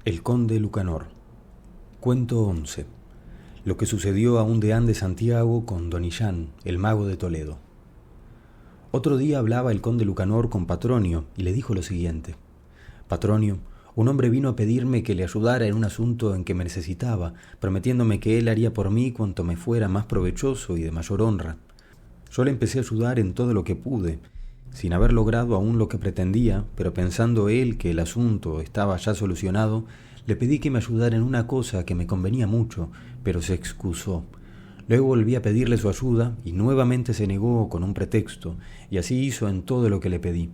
El conde Lucanor. Cuento 11. Lo que sucedió a un deán de Santiago con Don Illán, el mago de Toledo. Otro día hablaba el conde Lucanor con Patronio y le dijo lo siguiente: Patronio, un hombre vino a pedirme que le ayudara en un asunto en que me necesitaba, prometiéndome que él haría por mí cuanto me fuera más provechoso y de mayor honra. Yo le empecé a ayudar en todo lo que pude, sin haber logrado aún lo que pretendía, pero pensando él que el asunto estaba ya solucionado, le pedí que me ayudara en una cosa que me convenía mucho, pero se excusó. Luego volví a pedirle su ayuda y nuevamente se negó con un pretexto, y así hizo en todo lo que le pedí.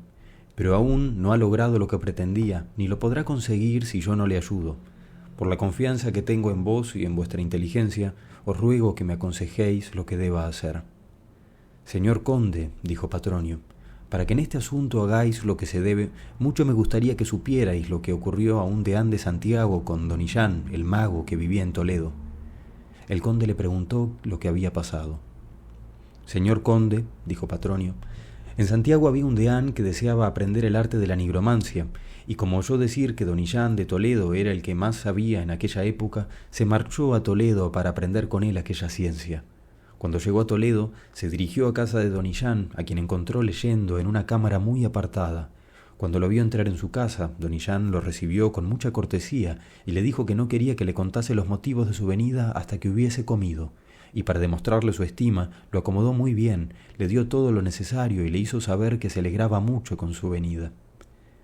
Pero aún no ha logrado lo que pretendía, ni lo podrá conseguir si yo no le ayudo. Por la confianza que tengo en vos y en vuestra inteligencia, os ruego que me aconsejéis lo que deba hacer. Señor conde, dijo Patronio, para que en este asunto hagáis lo que se debe, mucho me gustaría que supierais lo que ocurrió a un deán de Santiago con Don Illán, el mago que vivía en Toledo. El conde le preguntó lo que había pasado. Señor conde, dijo Patronio, en Santiago había un deán que deseaba aprender el arte de la nigromancia, y como oyó decir que Don Illán de Toledo era el que más sabía en aquella época, se marchó a Toledo para aprender con él aquella ciencia. Cuando llegó a Toledo, se dirigió a casa de Don Illán, a quien encontró leyendo en una cámara muy apartada. Cuando lo vio entrar en su casa, Don Illán lo recibió con mucha cortesía y le dijo que no quería que le contase los motivos de su venida hasta que hubiese comido. Y para demostrarle su estima, lo acomodó muy bien, le dio todo lo necesario y le hizo saber que se alegraba mucho con su venida.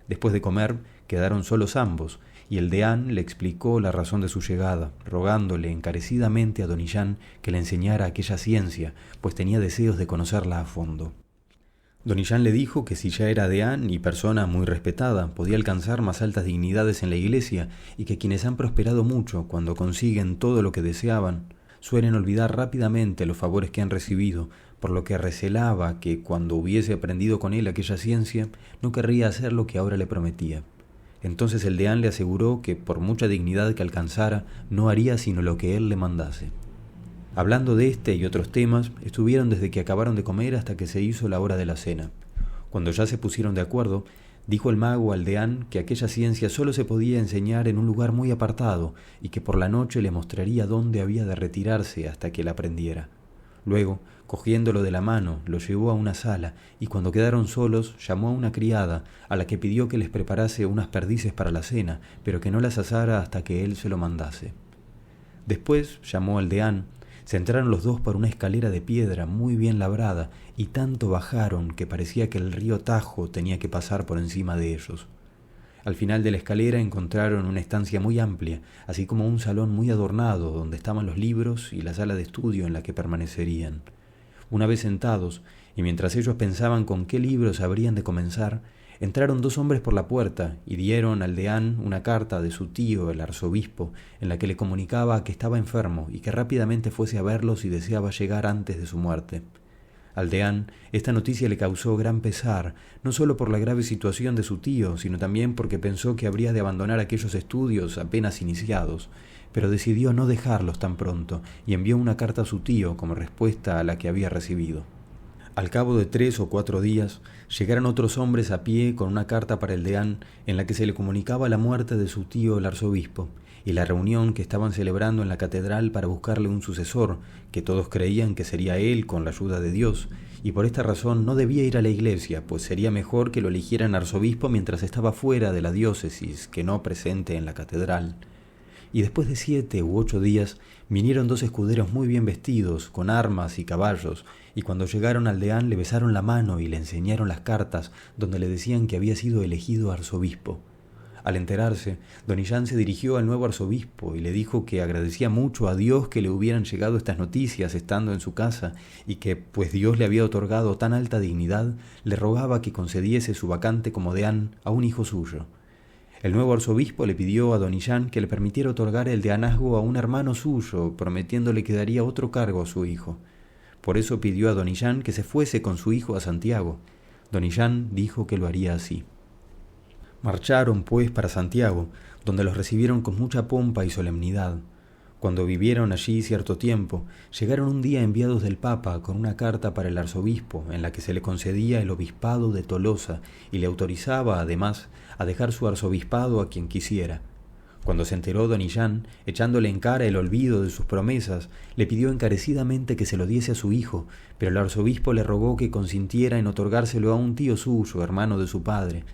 Después de comer, quedaron solos ambos, y el deán le explicó la razón de su llegada, rogándole encarecidamente a Don Illán que le enseñara aquella ciencia, pues tenía deseos de conocerla a fondo. Don Illán le dijo que si ya era deán y persona muy respetada, podía alcanzar más altas dignidades en la iglesia, y que quienes han prosperado mucho cuando consiguen todo lo que deseaban, suelen olvidar rápidamente los favores que han recibido, por lo que recelaba que cuando hubiese aprendido con él aquella ciencia, no querría hacer lo que ahora le prometía. Entonces el deán le aseguró que por mucha dignidad que alcanzara, no haría sino lo que él le mandase. Hablando de este y otros temas, estuvieron desde que acabaron de comer hasta que se hizo la hora de la cena. Cuando ya se pusieron de acuerdo, dijo el mago al deán que aquella ciencia sólo se podía enseñar en un lugar muy apartado y que por la noche le mostraría dónde había de retirarse hasta que la aprendiera. Luego, cogiéndolo de la mano, lo llevó a una sala y cuando quedaron solos llamó a una criada a la que pidió que les preparase unas perdices para la cena, pero que no las asara hasta que él se lo mandase. Después llamó al deán. Se entraron los dos por una escalera de piedra muy bien labrada y tanto bajaron que parecía que el río Tajo tenía que pasar por encima de ellos. Al final de la escalera encontraron una estancia muy amplia, así como un salón muy adornado donde estaban los libros y la sala de estudio en la que permanecerían. Una vez sentados, y mientras ellos pensaban con qué libros habrían de comenzar, entraron dos hombres por la puerta y dieron al deán una carta de su tío, el arzobispo, en la que le comunicaba que estaba enfermo y que rápidamente fuese a verlos si deseaba llegar antes de su muerte. Al deán esta noticia le causó gran pesar, no solo por la grave situación de su tío, sino también porque pensó que habría de abandonar aquellos estudios apenas iniciados, pero decidió no dejarlos tan pronto y envió una carta a su tío como respuesta a la que había recibido. Al cabo de 3 o 4 días, llegaron otros hombres a pie con una carta para el deán en la que se le comunicaba la muerte de su tío el arzobispo y la reunión que estaban celebrando en la catedral para buscarle un sucesor, que todos creían que sería él con la ayuda de Dios, y por esta razón no debía ir a la iglesia, pues sería mejor que lo eligieran arzobispo mientras estaba fuera de la diócesis que no presente en la catedral. Y después de 7 u 8 días vinieron 2 escuderos muy bien vestidos, con armas y caballos, y cuando llegaron al deán le besaron la mano y le enseñaron las cartas donde le decían que había sido elegido arzobispo. Al enterarse, Don Illán se dirigió al nuevo arzobispo y le dijo que agradecía mucho a Dios que le hubieran llegado estas noticias estando en su casa y que, pues Dios le había otorgado tan alta dignidad, le rogaba que concediese su vacante como deán a un hijo suyo. El nuevo arzobispo le pidió a Don Illán que le permitiera otorgar el deanazgo a un hermano suyo, prometiéndole que daría otro cargo a su hijo. Por eso pidió a Don Illán que se fuese con su hijo a Santiago. Don Illán dijo que lo haría así. Marcharon, pues, para Santiago, donde los recibieron con mucha pompa y solemnidad. Cuando vivieron allí cierto tiempo, llegaron un día enviados del Papa con una carta para el arzobispo en la que se le concedía el obispado de Tolosa y le autorizaba, además, a dejar su arzobispado a quien quisiera. Cuando se enteró don Illán, echándole en cara el olvido de sus promesas, le pidió encarecidamente que se lo diese a su hijo, pero el arzobispo le rogó que consintiera en otorgárselo a un tío suyo, hermano de su padre.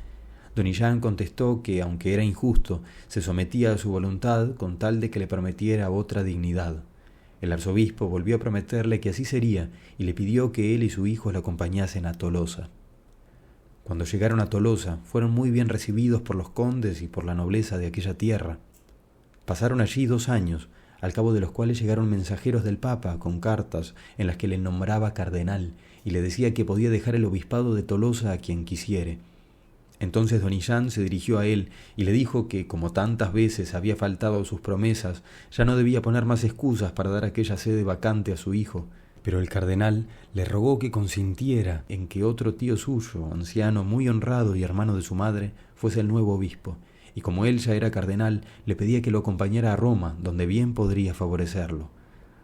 Don Illán contestó que, aunque era injusto, se sometía a su voluntad con tal de que le prometiera otra dignidad. El arzobispo volvió a prometerle que así sería y le pidió que él y su hijo le acompañasen a Tolosa. Cuando llegaron a Tolosa, fueron muy bien recibidos por los condes y por la nobleza de aquella tierra. Pasaron allí 2 años, al cabo de los cuales llegaron mensajeros del Papa con cartas en las que le nombraba cardenal y le decía que podía dejar el obispado de Tolosa a quien quisiere. Entonces don Illán se dirigió a él y le dijo que, como tantas veces había faltado a sus promesas, ya no debía poner más excusas para dar aquella sede vacante a su hijo. Pero el cardenal le rogó que consintiera en que otro tío suyo, anciano muy honrado y hermano de su madre, fuese el nuevo obispo, y como él ya era cardenal, le pedía que lo acompañara a Roma, donde bien podría favorecerlo.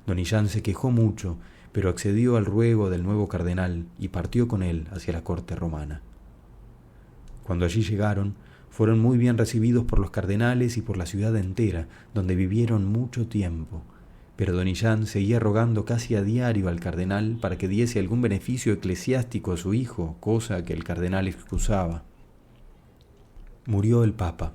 Don Illán se quejó mucho, pero accedió al ruego del nuevo cardenal y partió con él hacia la corte romana. Cuando allí llegaron, fueron muy bien recibidos por los cardenales y por la ciudad entera, donde vivieron mucho tiempo. Pero don Illán seguía rogando casi a diario al cardenal para que diese algún beneficio eclesiástico a su hijo, cosa que el cardenal excusaba. Murió el Papa,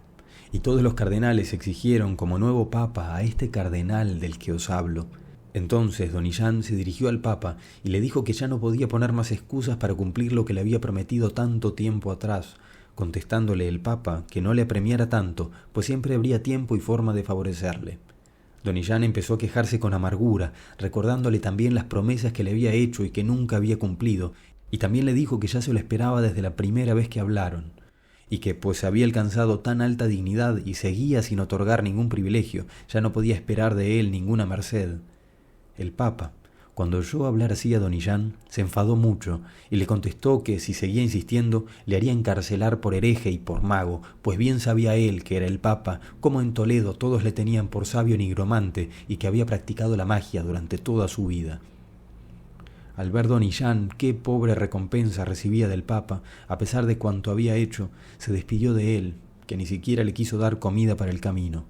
y todos los cardenales exigieron como nuevo Papa a este cardenal del que os hablo. Entonces don Illán se dirigió al Papa y le dijo que ya no podía poner más excusas para cumplir lo que le había prometido tanto tiempo atrás, contestándole el Papa que no le apremiara tanto, pues siempre habría tiempo y forma de favorecerle. Don Illán empezó a quejarse con amargura, recordándole también las promesas que le había hecho y que nunca había cumplido, y también le dijo que ya se lo esperaba desde la primera vez que hablaron, y que pues había alcanzado tan alta dignidad y seguía sin otorgar ningún privilegio, ya no podía esperar de él ninguna merced. El Papa, cuando oyó hablar así a don Illán, se enfadó mucho y le contestó que si seguía insistiendo le haría encarcelar por hereje y por mago, pues bien sabía él que era el Papa, como en Toledo todos le tenían por sabio nigromante y que había practicado la magia durante toda su vida. Al ver don Illán qué pobre recompensa recibía del Papa, a pesar de cuanto había hecho, se despidió de él, que ni siquiera le quiso dar comida para el camino.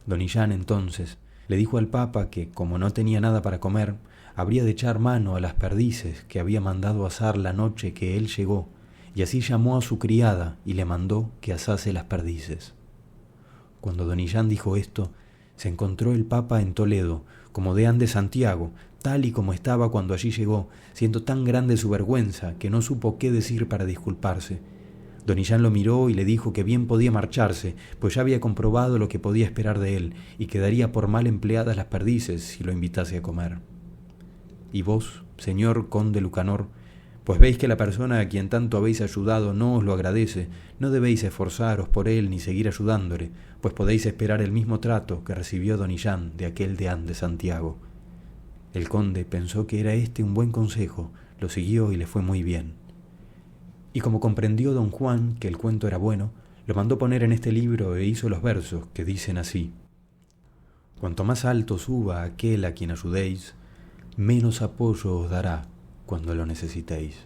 Don Illán entonces le dijo al Papa que, como no tenía nada para comer, habría de echar mano a las perdices que había mandado asar la noche que él llegó, y así llamó a su criada y le mandó que asase las perdices. Cuando don Illán dijo esto, se encontró el Papa en Toledo, como deán de Santiago, tal y como estaba cuando allí llegó, siendo tan grande su vergüenza que no supo qué decir para disculparse. Don Illán lo miró y le dijo que bien podía marcharse, pues ya había comprobado lo que podía esperar de él, y que daría por mal empleadas las perdices si lo invitase a comer. Y vos, señor conde Lucanor, pues veis que la persona a quien tanto habéis ayudado no os lo agradece, no debéis esforzaros por él ni seguir ayudándole, pues podéis esperar el mismo trato que recibió don Illán de aquel deán de Santiago. El conde pensó que era este un buen consejo, lo siguió y le fue muy bien. Y como comprendió don Juan que el cuento era bueno, lo mandó poner en este libro e hizo los versos que dicen así: Cuanto más alto suba aquel a quien ayudéis, menos apoyo os dará cuando lo necesitéis.